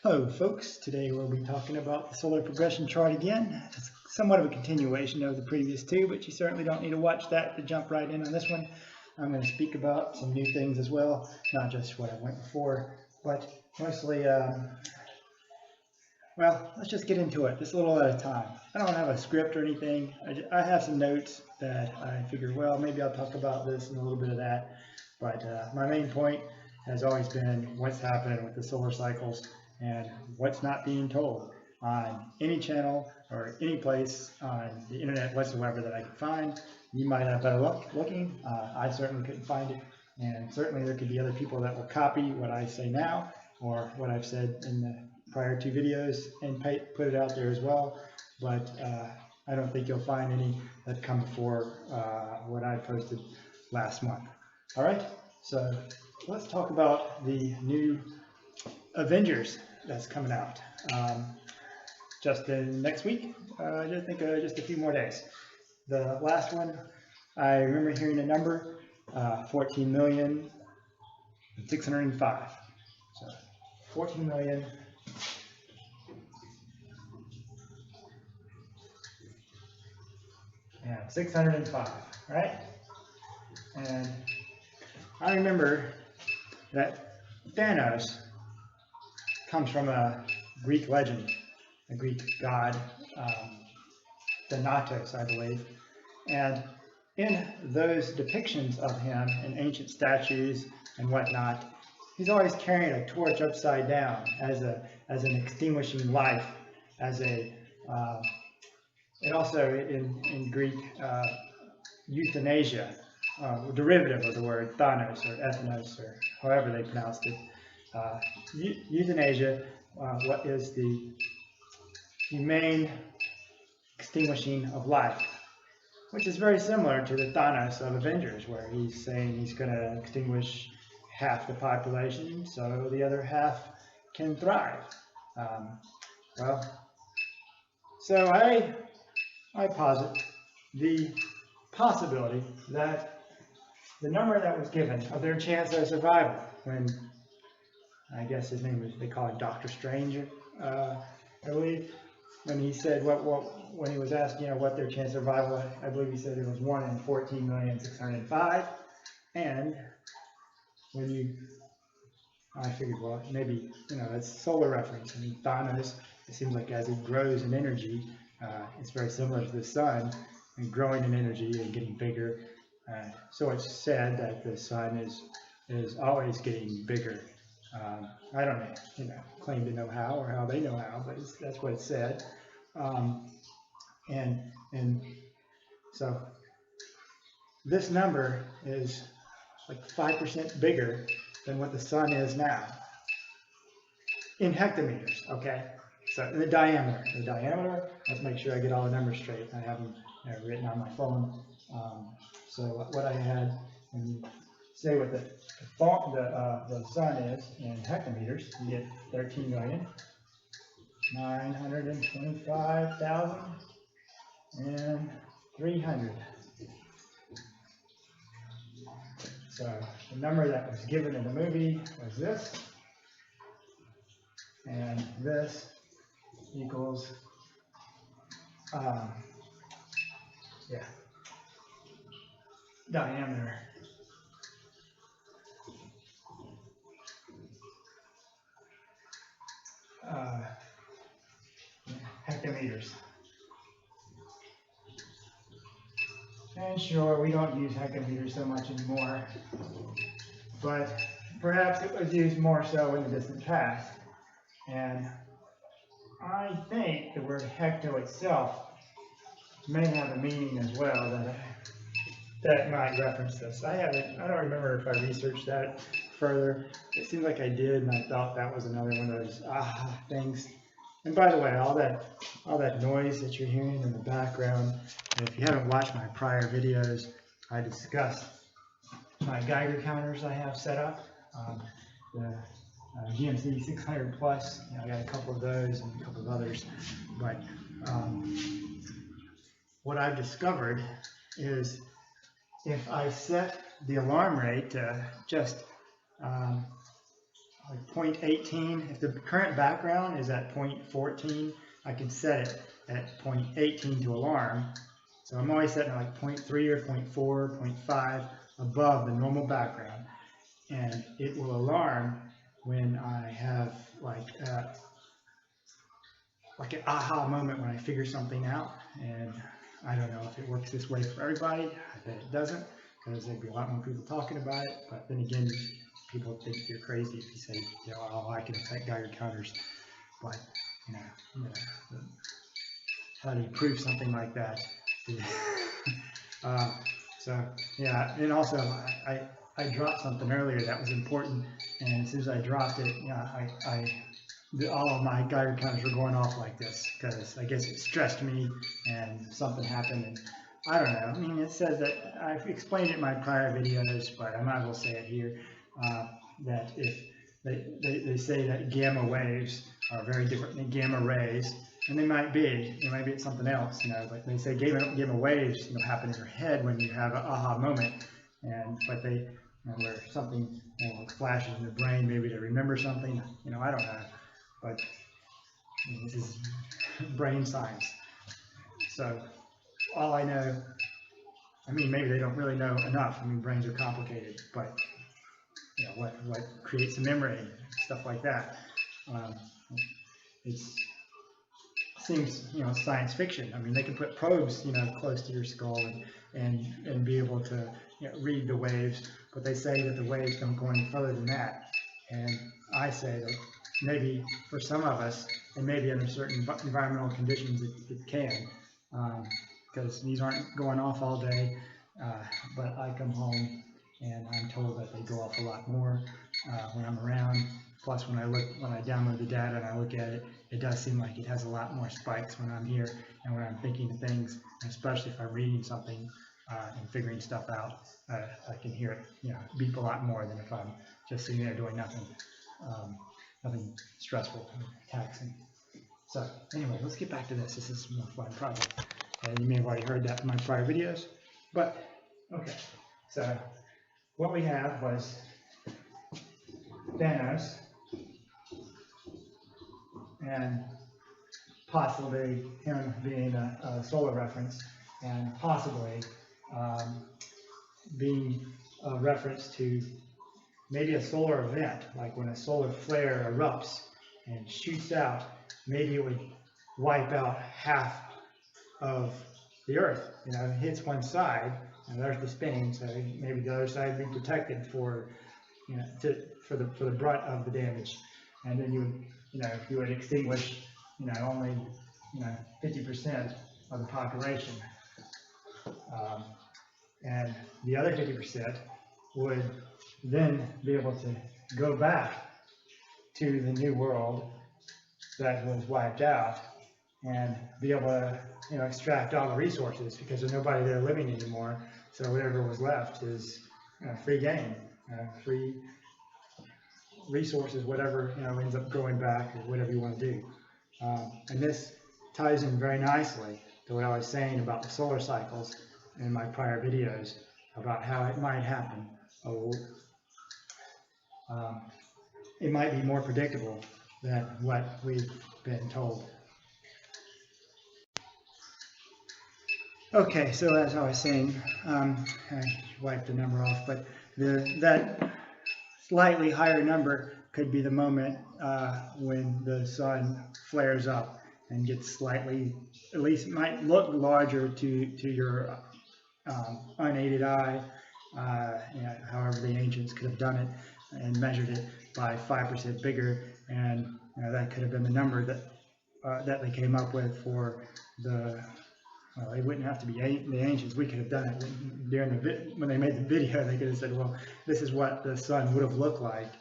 Hello folks, today we'll be talking about the solar progression chart again. It's somewhat of a continuation of the previous two, but you certainly don't need to watch that to jump right in on this one. I'm going to speak about some new things as well, not just what I went before, but mostly, well, let's just get into it, just a little at a time. I don't have a script or anything. I have some notes that I figured, well, maybe I'll talk about this and a little bit of that, but my main point has always been what's happening with the solar cycles and what's not being told on any channel or any place on the internet whatsoever that I could find. You might have better luck looking. I certainly couldn't find it, and certainly there could be other people that will copy what I say now or what I've said in the prior two videos and put it out there as well, but I don't think you'll find any that come before what I posted last month. All right, so let's talk about the new Avengers that's coming out just in next week. I think just a few more days. The last one, I remember hearing a number, 14,605. So 14 million. And 605, right? And I remember that Thanos comes from a Greek legend, a Greek god, Thanatos, I believe. And in those depictions of him in ancient statues and whatnot, he's always carrying a torch upside down as an extinguishing life, as a and also in Greek, euthanasia, derivative of the word Thanos or ethnos or however they pronounced it. Euthanasia, what is the humane extinguishing of life, which is very similar to the Thanos of Avengers, where he's saying he's going to extinguish half the population so the other half can thrive. So I posit the possibility that the number that was given of their chance of survival when, I guess his name was, they call it Dr. Strange, I believe, when he said when he was asked, what their chance of survival, I believe he said it was 1 in 14,605, and when I figured, well, maybe, that's solar reference. I mean, Thanos, it seems like as he grows in energy, it's very similar to the sun, and growing in energy and getting bigger. So it's said that the sun is always getting bigger. I don't claim to know how or how they know how, but that's what it said. And so this number is like 5% bigger than what the sun is now in hectometers. Okay, so in the diameter. Let's make sure I get all the numbers straight. I have them written on my phone. So what I had, when you say what the sun is in hectometers, you get 13,925,300. So the number that was given in the movie was this, and this equals, diameter. Hectometers. And sure, we don't use hectometers so much anymore, but perhaps it was used more so in the distant past. And I think the word hecto itself may have a meaning as well that might reference this. I don't remember if I researched that further. It seemed like I did, and I thought that was another one of those things. And by the way, all that noise that you're hearing in the background, if you haven't watched my prior videos, I discussed my Geiger counters I have set up, the GMC 600 Plus. I got a couple of those and a couple of others, but what I've discovered is if I set the alarm rate to just like 0.18. If the current background is at 0.14, I can set it at 0.18 to alarm. So I'm always setting it like 0.3 or 0.4, 0.5 above the normal background. And it will alarm when I have like an aha moment when I figure something out. And I don't know if it works this way for everybody. I bet it doesn't, because there'd be a lot more people talking about it. But then again, people think you're crazy if you say, you know, oh, I can affect Geiger counters. But you know, how do you prove something like that? So yeah, and also I dropped something earlier that was important, and as soon as I dropped it, all of my Geiger counters were going off like this, because I guess it stressed me and something happened. And I don't know. I mean, it says that I've explained it in my prior videos, but I might as well say it here, that if they say that gamma waves are very different than gamma rays, and they might be. It might be something else, you know. But they say gamma waves, you know, happen in your head when you have an aha moment, but they, you know, where something, you know, flashes in the brain, maybe to remember something. You know, I don't know, but you know, this is brain science. So all I know, I mean, maybe they don't really know enough. I mean, brains are complicated, but you know, what creates a memory, stuff like that. It seems, you know, science fiction. I mean, they can put probes, you know, close to your skull and be able to, you know, read the waves, but they say that the waves don't go any further than that. And I say that maybe for some of us, and maybe under certain environmental conditions, it can, because these aren't going off all day. But I come home and I'm told that they go off a lot more when I'm around. Plus, when I download the data and I look at it, it does seem like it has a lot more spikes when I'm here and when I'm thinking of things, and especially if I'm reading something and figuring stuff out. I can hear it, you know, beep a lot more than if I'm just sitting there doing nothing, nothing stressful or taxing. So anyway, let's get back to this. This is a more fun project. You may have already heard that in my prior videos, but okay. So what we have was Thanos, and possibly him being a solar reference, and possibly being a reference to maybe a solar event, like when a solar flare erupts and shoots out, maybe it would wipe out half of the Earth. You know, it hits one side, and there's the spinning, so maybe the other side would be protected for, you know, for the brunt of the damage, and then you would extinguish, you know, only, you know, 50% of the population, and the other 50% would then be able to go back to the new world that was wiped out and be able to, you know, extract all the resources, because there's nobody there living anymore. So whatever was left is, you know, free game, free resources, whatever, you know, ends up going back, or whatever you want to do. And this ties in very nicely to what I was saying about the solar cycles in my prior videos about how it might happen. It might be more predictable than what we've been told. Okay, so as I was saying, I wiped the number off, but that slightly higher number could be the moment when the sun flares up and gets slightly, at least might look larger to your unaided eye, you know, however the ancients could have done it and measured it by 5% bigger, and you know, that could have been the number that they came up with for the. Well, it wouldn't have to be the ancients. We could have done it during when they made the video. They could have said, well, this is what the sun would have looked like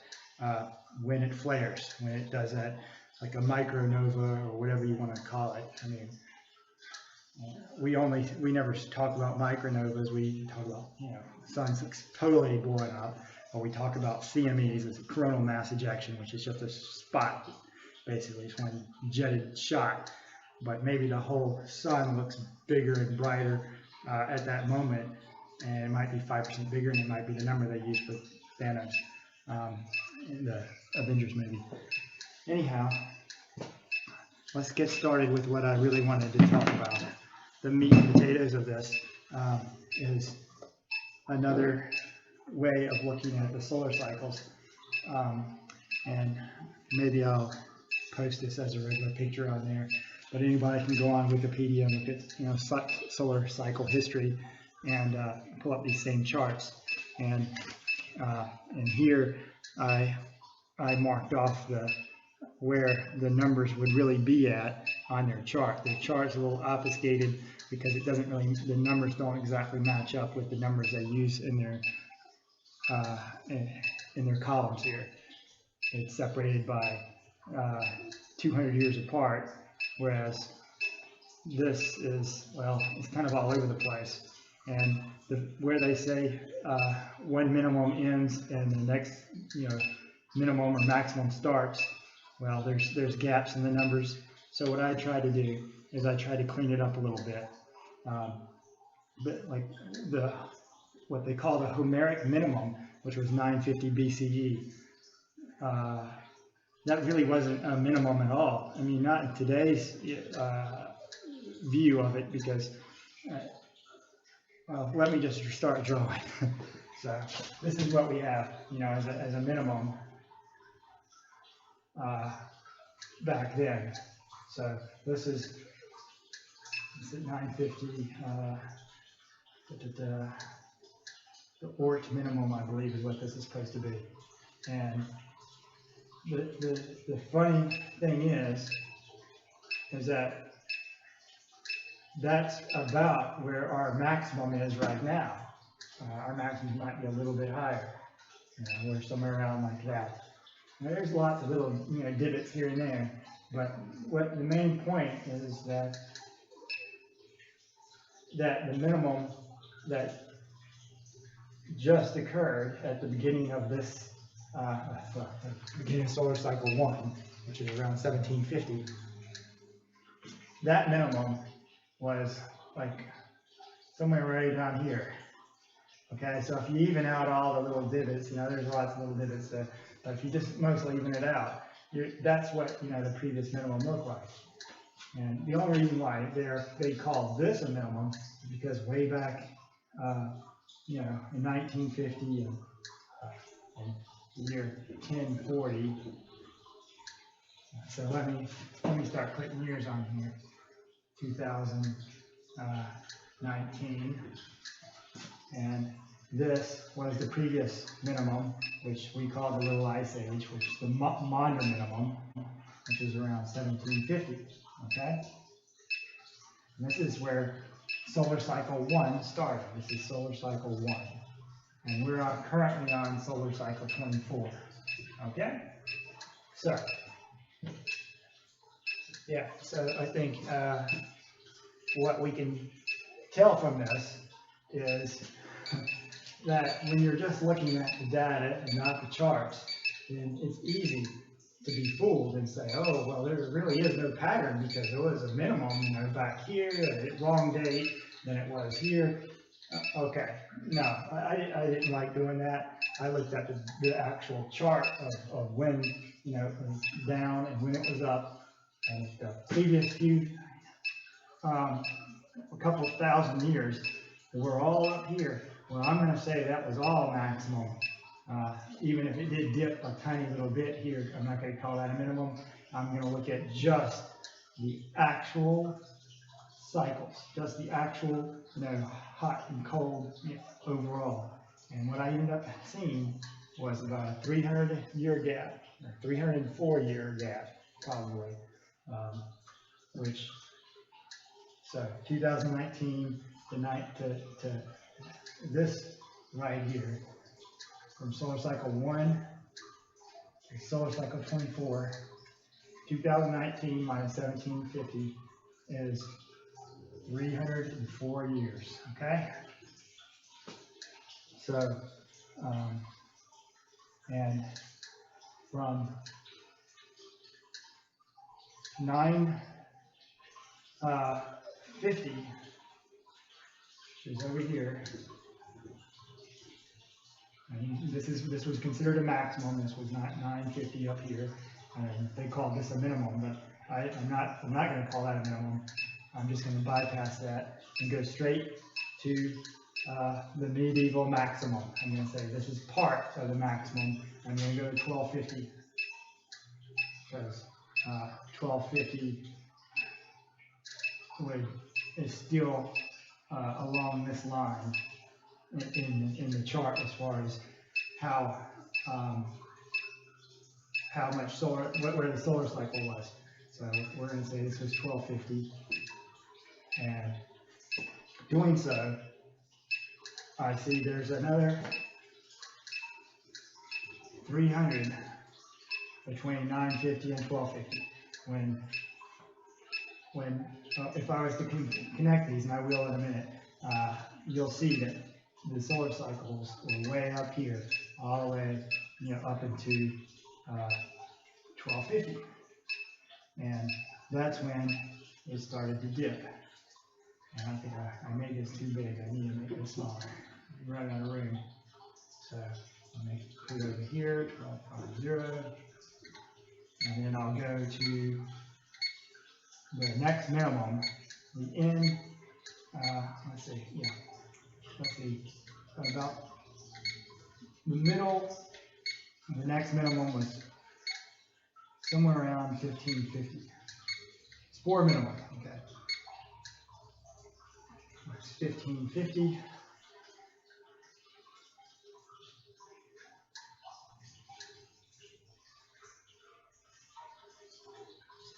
when it flares, when it does that, like a micronova or whatever you want to call it. I mean, we never talk about micronovas. We talk about, you know, the sun's totally blowing up, or we talk about CMEs as a coronal mass ejection, which is just a spot, basically. It's one jetted shot. But maybe the whole sun looks bigger and brighter at that moment, and it might be 5% bigger, and it might be the number they use for Thanos. in the Avengers movie. Anyhow, let's get started with what I really wanted to talk about. The meat and potatoes of this is another way of looking at the solar cycles. And maybe I'll post this as a regular picture on there, but anybody can go on Wikipedia and look at solar cycle history and pull up these same charts. And here I marked off where the numbers would really be at on their chart. The chart's a little obfuscated because it doesn't really, the numbers don't exactly match up with the numbers they use in their columns here. It's separated by 200 years apart, whereas this is, well, it's kind of all over the place. And where they say when minimum ends and the next, minimum or maximum starts, well, there's gaps in the numbers. So what I try to do is I try to clean it up a little bit. But like what they call the Homeric minimum, which was 950 BCE, that really wasn't a minimum at all. I mean, not in today's view of it, because well, let me just start drawing. So this is what we have, as a minimum back then. So this is 950. The Oort minimum, I believe, is what this is supposed to be. And the funny thing is that that's about where our maximum is right now. Our maximum might be a little bit higher. We're somewhere around like that. Now, there's lots of little divots here and there, but what the main point is that the minimum that just occurred at the beginning of this beginning of solar cycle 1, which is around 1750, that minimum was like somewhere right down here. Okay, so if you even out all the little divots, there's lots of little divots there, but if you just mostly even it out, that's what the previous minimum looked like. And the only reason why they call this a minimum is because way back in 1950 and the year 1040. So let me start putting years on here. 2019, and this was the previous minimum, which we call the Little Ice Age, which is the Maunder minimum, which is around 1750. Okay, and this is where solar cycle 1 started. This is solar cycle 1, and we're currently on solar cycle 24. Okay, so yeah, so I think what we can tell from this is that when you're just looking at the data and not the charts, then it's easy to be fooled and say, oh, well, there really is no pattern because there was a minimum, back here, at the wrong date than it was here. Okay, no, I didn't like doing that. I looked at the actual chart of when, it was down and when it was up, and the previous few, a couple thousand years, we're all up here. Well, I'm going to say that was all maximum. Even if it did dip a tiny little bit here, I'm not going to call that a minimum. I'm going to look at just the actual cycles, just the actual, hot and cold overall. And what I ended up seeing was about a 300-year gap, or 304-year gap, probably, which, so 2019 to this right here, from solar cycle 1 to solar cycle 24, 2019 minus 1750 is 304 years, okay? So, and from 950, which is over here, And this was considered a maximum. This was not 950 up here. And they called this a minimum, but I'm not going to call that a minimum. I'm just going to bypass that and go straight to the medieval maximum. I'm going to say this is part of the maximum. I'm going to go to 1250 because 1250 is still along this line in the chart as far as how much solar, where the solar cycle was. So we're going to say this was 1250, and doing so, I see there's another 300 between 950 and 1250. When if I was to connect these, and I will in a minute, you'll see that the solar cycles were way up here, all the way, up into 1250, and that's when it started to dip. And I think I made this too big. I need to make this smaller. I'm running out of room, so I'll put it over here, 1250, and then I'll go to the next minimum, the end. Let's see, about the middle. The next minimum was somewhere around 1550. It's 4 minimum, okay. It's 1550.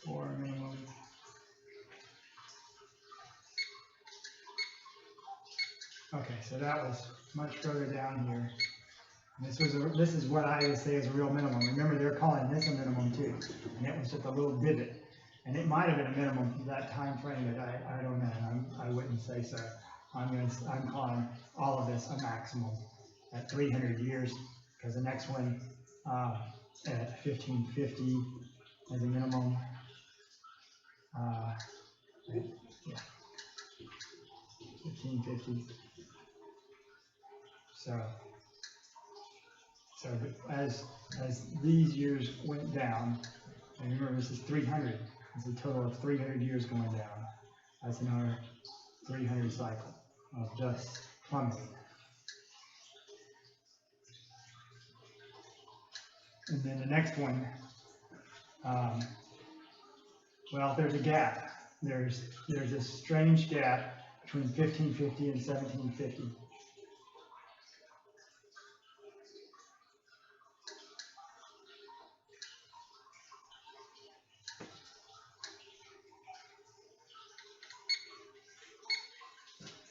Four minimum. Okay, so that was much further down here. And this is what I would say is a real minimum. Remember, they're calling this a minimum too, and it was just a little divot. And it might have been a minimum for that time frame, but I don't know. I wouldn't say so. I'm calling all of this a maximum at 300 years, because the next one at 1550 as a minimum. Yeah, 1550. So as these years went down, and remember this is 300. It's a total of 300 years going down. That's another 300 cycle of just plummeting. And then the next one, well, there's a gap. There's this strange gap between 1550 and 1750.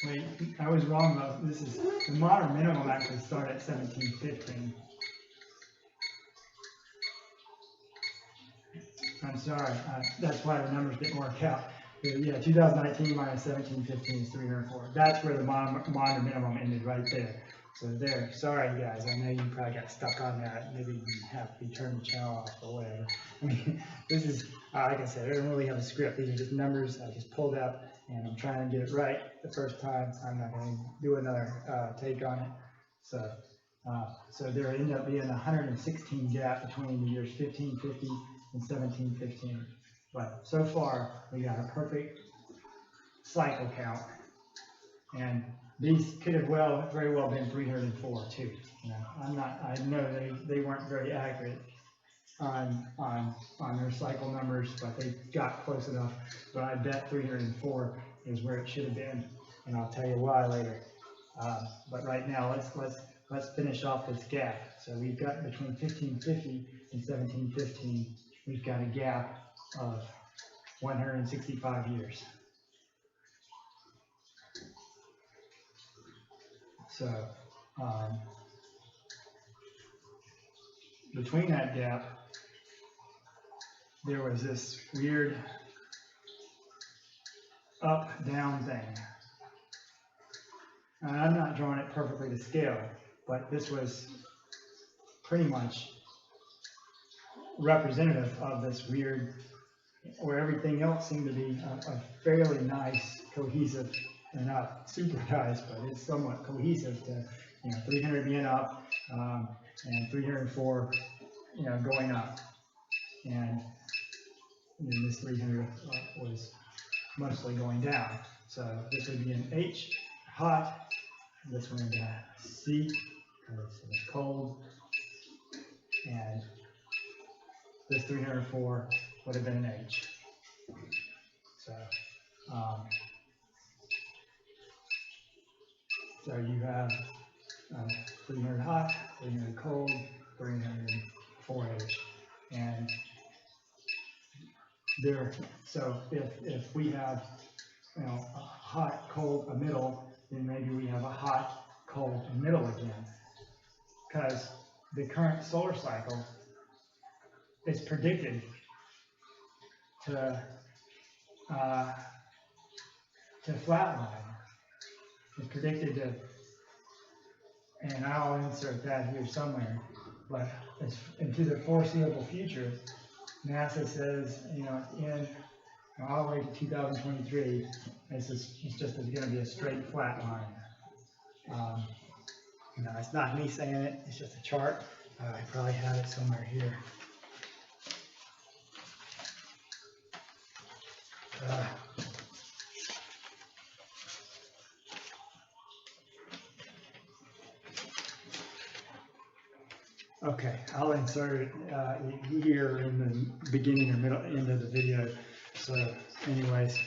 Wait, I was wrong about this. Is the modern minimum actually start at 1715. I'm sorry, that's why the numbers didn't work out. Yeah, 2019 minus 1715 is 304. That's where the modern minimum ended, right there. So there, sorry guys, I know you probably got stuck on that. Maybe you have to turn the channel off or whatever. I mean, this is, like I said, I don't really have a script. These are just numbers I just pulled out, and I'm trying to get it right the first time. I'm not going to do another take on it. So there ended up being a 116 gap between the years 1550 and 1715. But so far, we got a perfect cycle count, and these could have very well been 304 too. I know they weren't very accurate on their cycle numbers, but they got close enough. But I bet 304 is where it should have been, and I'll tell you why later. But right now, let's finish off this gap. So we've got between 1550 and 1715, we've got a gap of 165 years. So between that gap, there was this weird up-down thing. And I'm not drawing it perfectly to scale, but this was pretty much representative of this weird, where everything else seemed to be a fairly nice, cohesive, and not super nice, but it's somewhat cohesive to 300 being up, and 304, going up. And then this 300 was mostly going down. So this would be an H, hot. This one would be a C, because it's cold. And this 304 would have been an H. So, so you have 300 hot, 300 cold, 304H. And there, so if we have, a hot, cold, a middle, then maybe we have a hot, cold, and middle again. Because the current solar cycle is predicted to flatline. It's predicted to, and I'll insert that here somewhere, but it's into the foreseeable future. NASA says, in all the way to 2023, it's just going to be a straight flat line. It's not me saying it, it's just a chart. I probably have it somewhere here. Okay, I'll insert it here in the beginning or middle end of the video. So anyways,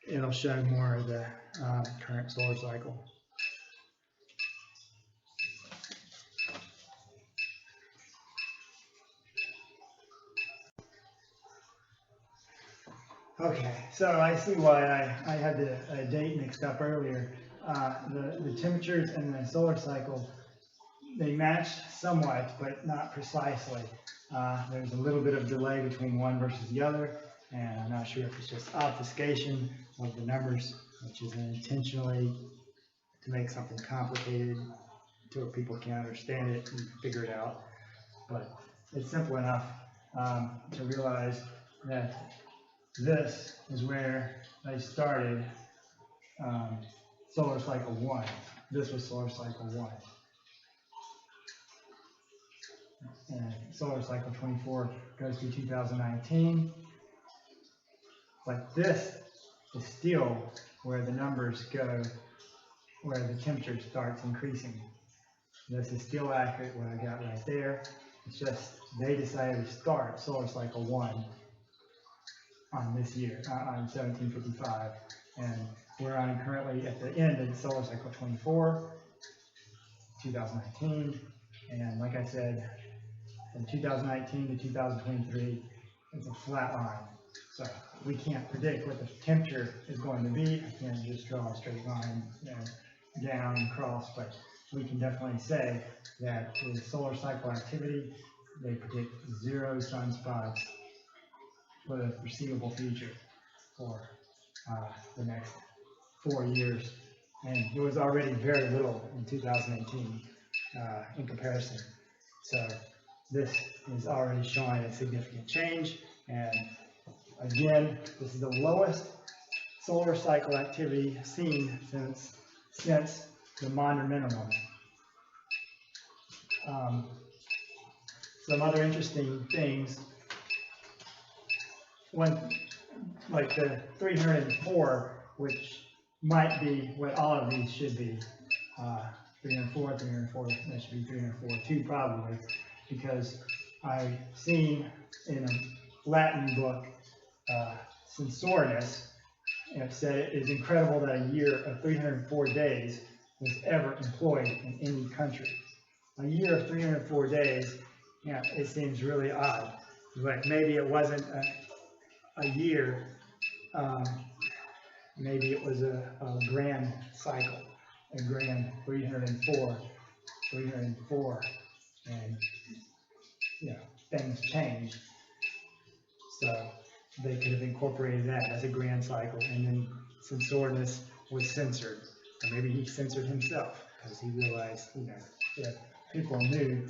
it'll show more of the current solar cycle. Okay, so I see why I had the date mixed up earlier. The temperatures and the solar cycle, they match somewhat, but not precisely. There's a little bit of delay between one versus the other, and I'm not sure if it's just obfuscation of the numbers, which is intentionally to make something complicated to where people can understand it and figure it out. But it's simple enough to realize that this is where they started solar cycle 1. This was solar cycle 1. And solar cycle 24 goes to 2019. But this is still where the numbers go, where the temperature starts increasing. This is still accurate, what I got right there. It's just they decided to start solar cycle 1 on this year, on 1755. And we're on currently at the end of solar cycle 24, 2019. And like I said, from 2019 to 2023, it's a flat line. So we can't predict what the temperature is going to be. I can't just draw a straight line down and across, but we can definitely say that the solar cycle activity, they predict 0 sunspots for the foreseeable future for the next 4 years. And it was already very little in 2018 in comparison. So this is already showing a significant change. And again, this is the lowest solar cycle activity seen since the modern minimum. Some other interesting things, like the 304, which might be what all of these should be. 304, 304, that should be 304 too, probably, because I've seen in a Latin book, Censorinus, it said it is incredible that a year of 304 days was ever employed in any country. A year of 304 days, it seems really odd, but maybe it wasn't a year, maybe it was a grand cycle, a grand 304, and things changed. So they could have incorporated that as a grand cycle, and then Censorinus was censored, or maybe he censored himself because he realized, that people knew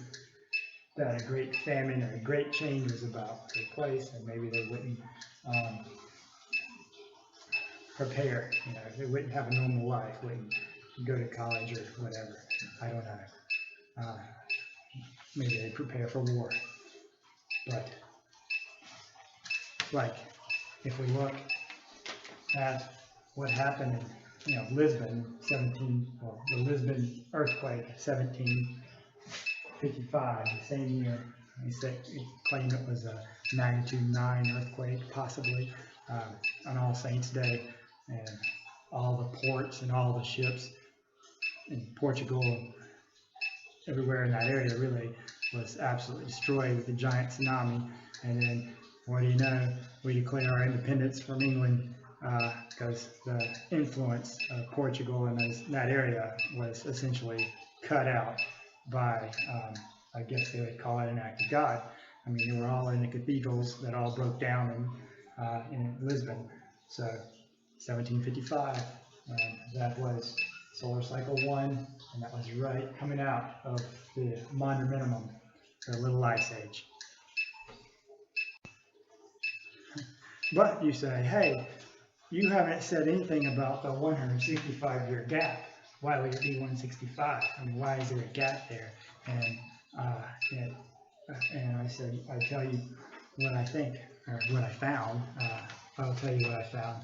that a great famine or a great change was about to take place, and maybe they wouldn't prepare. They wouldn't have a normal life, wouldn't go to college or whatever. I don't know. Maybe they prepare for war. But like, if we look at what happened in Lisbon, the Lisbon earthquake, 1755, the same year. They claim it was a magnitude 9 earthquake, possibly, on All Saints' Day, and all the ports and all the ships in Portugal, everywhere in that area really was absolutely destroyed with a giant tsunami. And then, what do you know, we declare our independence from England because the influence of Portugal in that area was essentially cut out by, I guess they would call it an act of God. I mean, they were all in the cathedrals that all broke down in Lisbon. So 1755, that was solar cycle 1, and that was right coming out of the Maunder Minimum, the Little Ice Age. But you say, hey, you haven't said anything about the 165-year gap. Why would it be 165? I mean, why is there a gap there? And I said, I tell you what I think, or what I found. I'll tell you what I found.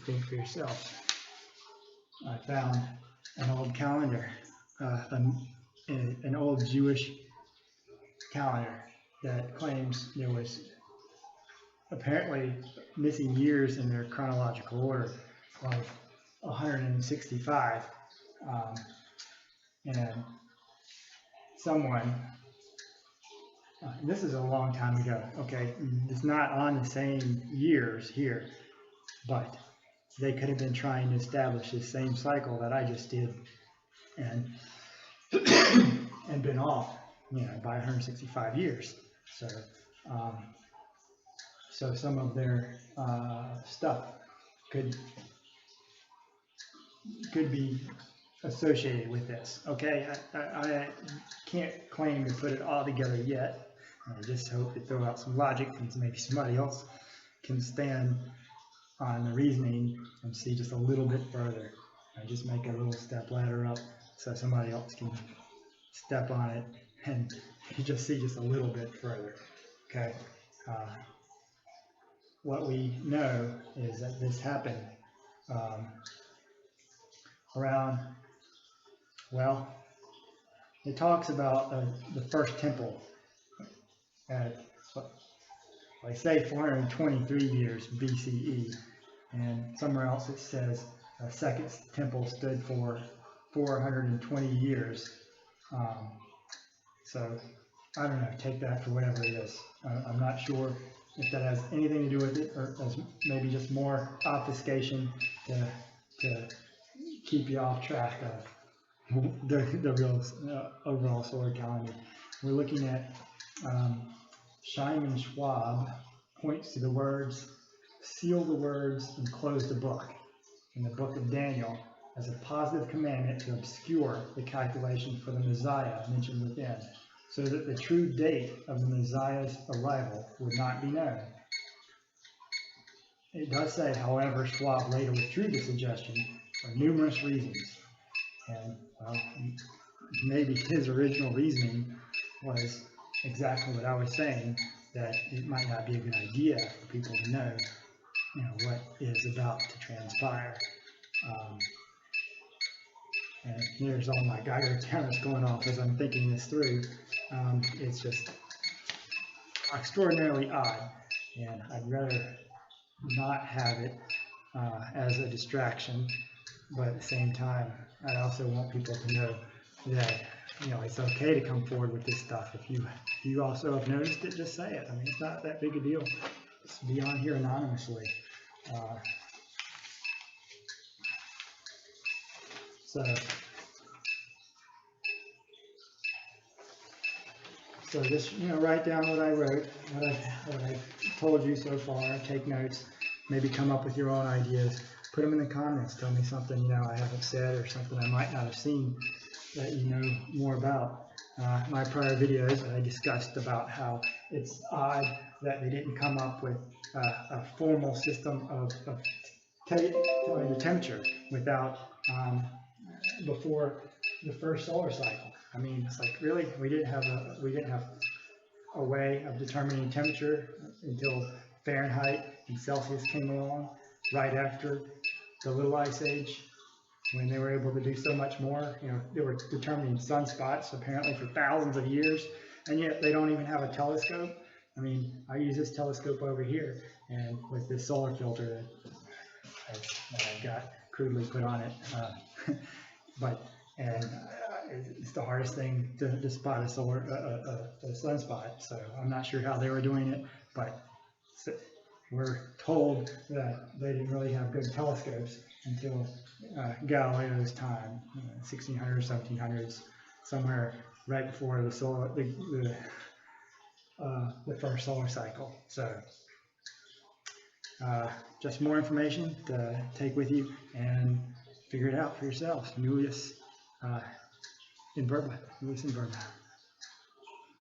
Think for yourself. I found an old calendar, an old Jewish calendar that claims there was apparently missing years in their chronological order of 165, and someone, this is a long time ago, okay, it's not on the same years here, but they could have been trying to establish this same cycle that I just did, and been off, by 165 years. So some of their stuff could be associated with this. Okay, I can't claim to put it all together yet. I just hope to throw out some logic, and maybe somebody else can stand on the reasoning and see just a little bit further. I just make a little step ladder up so somebody else can step on it and you just see just a little bit further. Okay. What we know is that this happened around, well, it talks about the first temple at, I say 423 years BCE, and somewhere else it says a second temple stood for 420 years. So I don't know, take that for whatever it is. I'm not sure if that has anything to do with it, or as maybe just more obfuscation to keep you off track of the real overall solar calendar. We're looking at Simon Schwab points to the words, seal the words and close the book in the book of Daniel as a positive commandment to obscure the calculation for the Messiah mentioned within, so that the true date of the Messiah's arrival would not be known. It does say, however, Schwab later withdrew the suggestion for numerous reasons. And well, maybe his original reasoning was exactly what I was saying, that it might not be a good idea for people to know, what is about to transpire. And here's all my Geiger counters going off as I'm thinking this through. It's just extraordinarily odd, and I'd rather not have it as a distraction, but at the same time, I also want people to know that it's okay to come forward with this stuff. If you also have noticed it, just say it. I mean, it's not that big a deal. Just be on here anonymously. So just write down what I wrote, what I've told you so far. Take notes. Maybe come up with your own ideas. Put them in the comments. Tell me something I haven't said, or something I might not have seen that you know more about. My prior videos, I discussed about how it's odd that they didn't come up with a formal system of telling the temperature without before the first solar cycle. I mean, it's like, really, we didn't have a way of determining temperature until Fahrenheit and Celsius came along, right after the Little Ice Age, when they were able to do so much more. You know, they were determining sunspots apparently for thousands of years, and yet they don't even have a telescope. I mean, I use this telescope over here, and with this solar filter that I've got crudely put on it, it's the hardest thing to spot a sunspot. So I'm not sure how they were doing it, but we're told that they didn't really have good telescopes until Galileo's time, 1600s, 1700s, somewhere right before the first solar cycle. So just more information to take with you and figure it out for yourselves. Nullius in Verba.